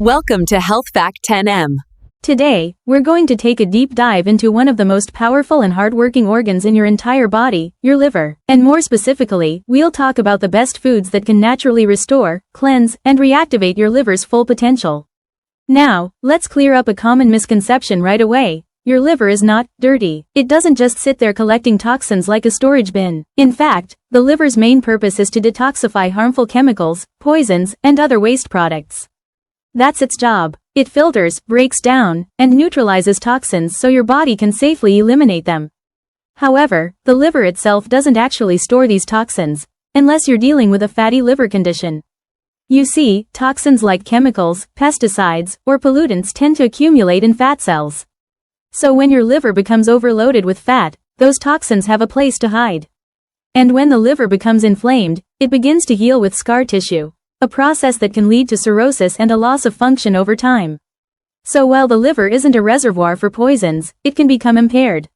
Welcome to Health Fact 10M. Today, we're going to take a deep dive into one of the most powerful and hardworking organs in your entire body, your liver. And more specifically, we'll talk about the best foods that can naturally restore, cleanse, and reactivate your liver's full potential. Now, let's clear up a common misconception right away. Your liver is not dirty. It doesn't just sit there collecting toxins like a storage bin. In fact, the liver's main purpose is to detoxify harmful chemicals, poisons, and other waste products. That's its job. It filters, breaks down, and neutralizes toxins so your body can safely eliminate them. However, the liver itself doesn't actually store these toxins, unless you're dealing with a fatty liver condition. You see, toxins like chemicals, pesticides, or pollutants tend to accumulate in fat cells. So when your liver becomes overloaded with fat, those toxins have a place to hide. And when the liver becomes inflamed, it begins to heal with scar tissue, a process that can lead to cirrhosis and a loss of function over time. So while the liver isn't a reservoir for poisons, it can become impaired.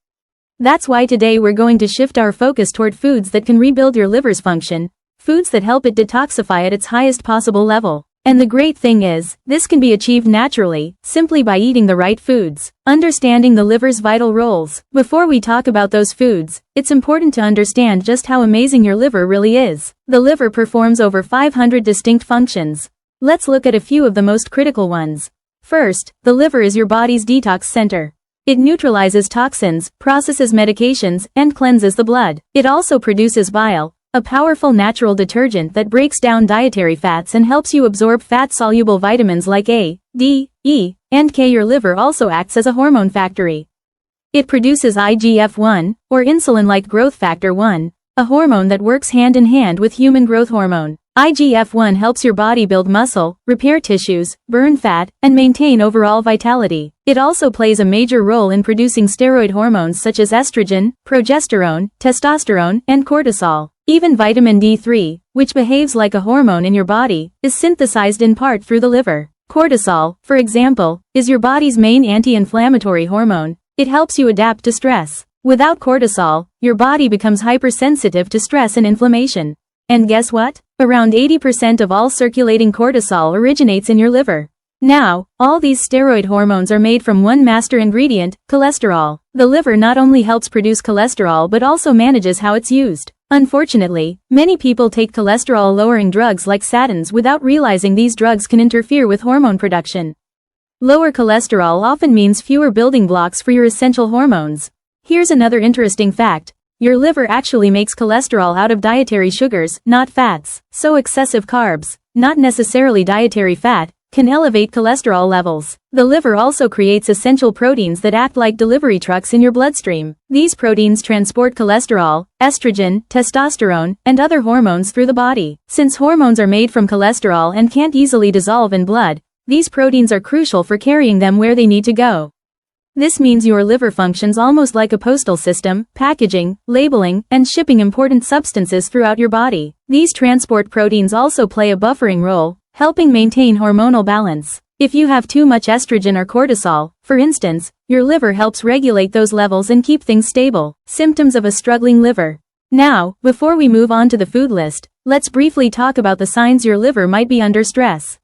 That's why today we're going to shift our focus toward foods that can rebuild your liver's function, foods that help it detoxify at its highest possible level. And the great thing is, this can be achieved naturally, simply by eating the right foods. Understanding the liver's vital roles. Before we talk about those foods, it's important to understand just how amazing your liver really is. The liver performs over 500 distinct functions. Let's look at a few of the most critical ones. First, the liver is your body's detox center. It neutralizes toxins, processes medications, and cleanses the blood. It also produces bile, a powerful natural detergent that breaks down dietary fats and helps you absorb fat-soluble vitamins like A, D, E, and K. Your liver also acts as a hormone factory. It produces IGF-1, or insulin-like growth factor 1, a hormone that works hand-in-hand with human growth hormone. IGF-1 helps your body build muscle, repair tissues, burn fat, and maintain overall vitality. It also plays a major role in producing steroid hormones such as estrogen, progesterone, testosterone, and cortisol. Even vitamin D3, which behaves like a hormone in your body, is synthesized in part through the liver. Cortisol, for example, is your body's main anti-inflammatory hormone. It helps you adapt to stress. Without cortisol, your body becomes hypersensitive to stress and inflammation. And guess what? Around 80% of all circulating cortisol originates in your liver. Now, all these steroid hormones are made from one master ingredient, cholesterol. The liver not only helps produce cholesterol but also manages how it's used. Unfortunately, many people take cholesterol-lowering drugs like statins without realizing these drugs can interfere with hormone production. Lower cholesterol often means fewer building blocks for your essential hormones. Here's another interesting fact. Your liver actually makes cholesterol out of dietary sugars, not fats. So excessive carbs, not necessarily dietary fat, can elevate cholesterol levels. The liver also creates essential proteins that act like delivery trucks in your bloodstream. These proteins transport cholesterol, estrogen, testosterone, and other hormones through the body. Since hormones are made from cholesterol and can't easily dissolve in blood, these proteins are crucial for carrying them where they need to go. This means your liver functions almost like a postal system, packaging, labeling, and shipping important substances throughout your body. These transport proteins also play a buffering role, helping maintain hormonal balance. If you have too much estrogen or cortisol, for instance, your liver helps regulate those levels and keep things stable. Symptoms of a struggling liver. Now, before we move on to the food list, let's briefly talk about the signs your liver might be under stress.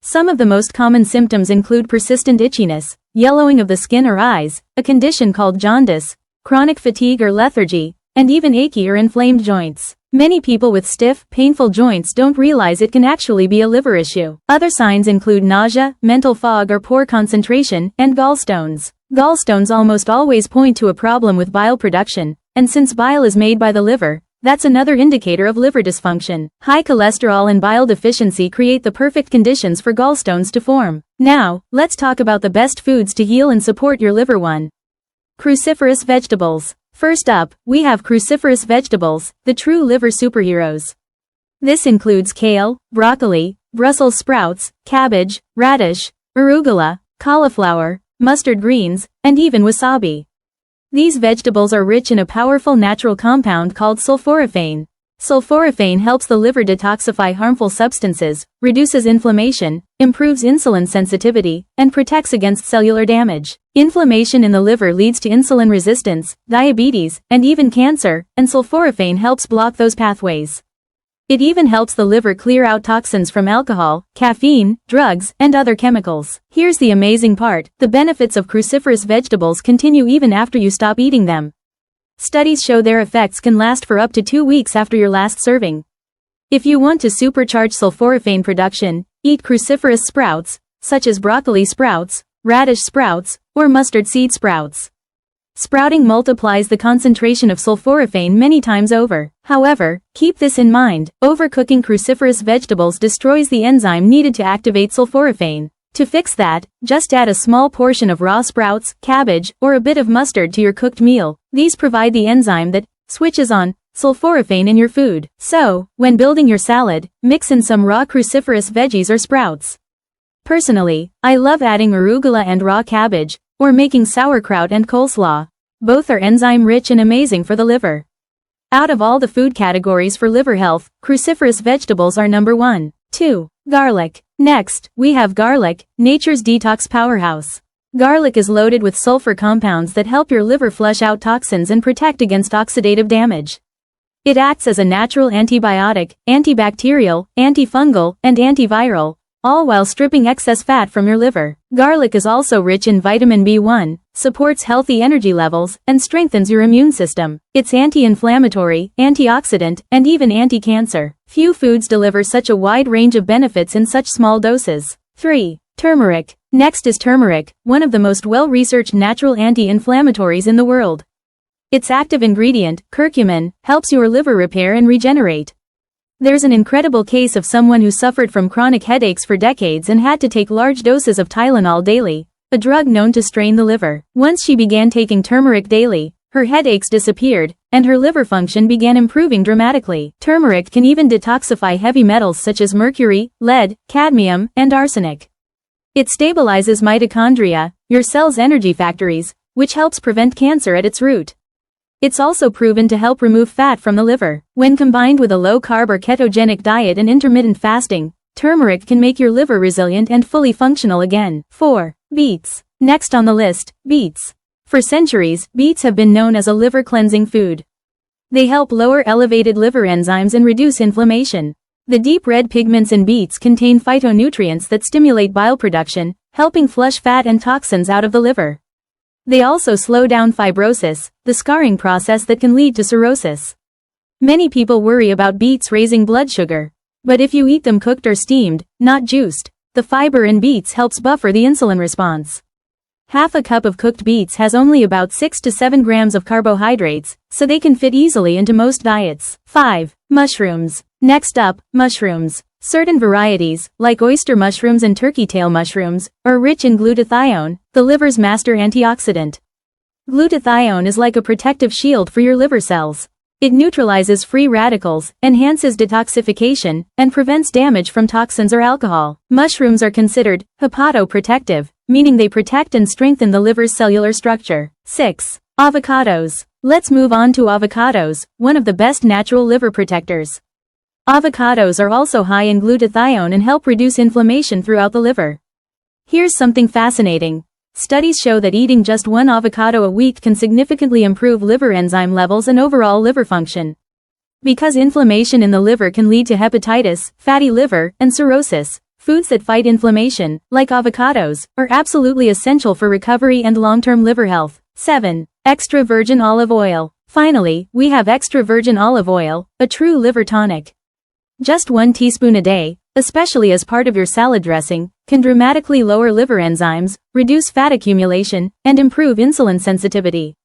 Some of the most common symptoms include persistent itchiness, yellowing of the skin or eyes, a condition called jaundice, chronic fatigue or lethargy, and even achy or inflamed joints. Many people with stiff, painful joints don't realize it can actually be a liver issue. Other signs include nausea, mental fog or poor concentration, and gallstones. Gallstones almost always point to a problem with bile production, and since bile is made by the liver, that's another indicator of liver dysfunction. High cholesterol and bile deficiency create the perfect conditions for gallstones to form. Now, let's talk about the best foods to heal and support your liver. 1. Cruciferous vegetables. First up, we have cruciferous vegetables, the true liver superheroes. This includes kale, broccoli, Brussels sprouts, cabbage, radish, arugula, cauliflower, mustard greens, and even wasabi. These vegetables are rich in a powerful natural compound called sulforaphane. Sulforaphane helps the liver detoxify harmful substances, reduces inflammation, improves insulin sensitivity, and protects against cellular damage. Inflammation in the liver leads to insulin resistance, diabetes, and even cancer, and sulforaphane helps block those pathways. It even helps the liver clear out toxins from alcohol, caffeine, drugs, and other chemicals. Here's the amazing part: the benefits of cruciferous vegetables continue even after you stop eating them. Studies show their effects can last for up to 2 weeks after your last serving. If you want to supercharge sulforaphane production, eat cruciferous sprouts, such as broccoli sprouts, radish sprouts, or mustard seed sprouts. Sprouting multiplies the concentration of sulforaphane many times over. However, keep this in mind: overcooking cruciferous vegetables destroys the enzyme needed to activate sulforaphane. To fix that, just add a small portion of raw sprouts, cabbage, or a bit of mustard to your cooked meal. These provide the enzyme that switches on sulforaphane in your food. So, when building your salad, mix in some raw cruciferous veggies or sprouts. Personally, I love adding arugula and raw cabbage, or making sauerkraut and coleslaw. Both are enzyme-rich and amazing for the liver. Out of all the food categories for liver health, cruciferous vegetables are number 1. 2. Garlic. Next, we have garlic, nature's detox powerhouse. Garlic is loaded with sulfur compounds that help your liver flush out toxins and protect against oxidative damage. It acts as a natural antibiotic, antibacterial, antifungal, and antiviral, all while stripping excess fat from your liver. Garlic is also rich in vitamin B1, supports healthy energy levels, and strengthens your immune system. It's anti-inflammatory, antioxidant, and even anti-cancer. Few foods deliver such a wide range of benefits in such small doses. 3. Turmeric. Next is turmeric, one of the most well-researched natural anti-inflammatories in the world. Its active ingredient, curcumin, helps your liver repair and regenerate. There's an incredible case of someone who suffered from chronic headaches for decades and had to take large doses of Tylenol daily, a drug known to strain the liver. Once she began taking turmeric daily, her headaches disappeared, and her liver function began improving dramatically. Turmeric can even detoxify heavy metals such as mercury, lead, cadmium, and arsenic. It stabilizes mitochondria, your cell's energy factories, which helps prevent cancer at its root. It's also proven to help remove fat from the liver. When combined with a low-carb or ketogenic diet and intermittent fasting, turmeric can make your liver resilient and fully functional again. 4. Beets. Next on the list, beets. For centuries, beets have been known as a liver-cleansing food. They help lower elevated liver enzymes and reduce inflammation. The deep red pigments in beets contain phytonutrients that stimulate bile production, helping flush fat and toxins out of the liver. They also slow down fibrosis, the scarring process that can lead to cirrhosis. Many people worry about beets raising blood sugar. But if you eat them cooked or steamed, not juiced, the fiber in beets helps buffer the insulin response. Half a cup of cooked beets has only about 6 to 7 grams of carbohydrates, so they can fit easily into most diets. 5. Mushrooms. Next up, mushrooms. Certain varieties, like oyster mushrooms and turkey tail mushrooms, are rich in glutathione, the liver's master antioxidant. Glutathione is like a protective shield for your liver cells. It neutralizes free radicals, enhances detoxification, and prevents damage from toxins or alcohol. Mushrooms are considered hepatoprotective, meaning they protect and strengthen the liver's cellular structure. 6. Avocados. Let's move on to avocados, one of the best natural liver protectors. Avocados are also high in glutathione and help reduce inflammation throughout the liver. Here's something fascinating. Studies show that eating just one avocado a week can significantly improve liver enzyme levels and overall liver function. Because inflammation in the liver can lead to hepatitis, fatty liver, and cirrhosis, foods that fight inflammation, like avocados, are absolutely essential for recovery and long-term liver health. 7. Extra virgin olive oil. Finally, we have extra virgin olive oil, a true liver tonic. Just 1 teaspoon a day, especially as part of your salad dressing, can dramatically lower liver enzymes, reduce fat accumulation, and improve insulin sensitivity.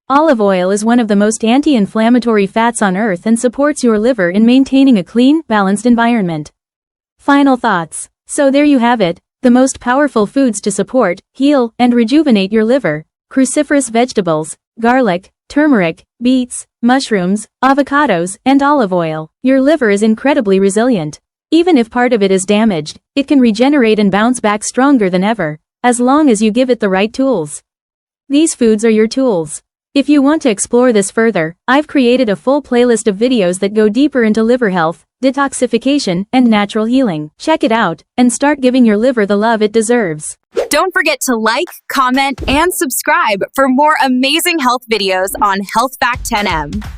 Olive oil is one of the most anti-inflammatory fats on earth and supports your liver in maintaining a clean, balanced environment. Final thoughts. So there you have it, the most powerful foods to support, heal, and rejuvenate your liver: cruciferous vegetables, garlic, turmeric, beets, mushrooms, avocados, and olive oil. Your liver is incredibly resilient. Even if part of it is damaged, it can regenerate and bounce back stronger than ever, as long as you give it the right tools. These foods are your tools. If you want to explore this further, I've created a full playlist of videos that go deeper into liver health, detoxification, and natural healing. Check it out, and start giving your liver the love it deserves. Don't forget to like, comment, and subscribe for more amazing health videos on Health Fact 10M.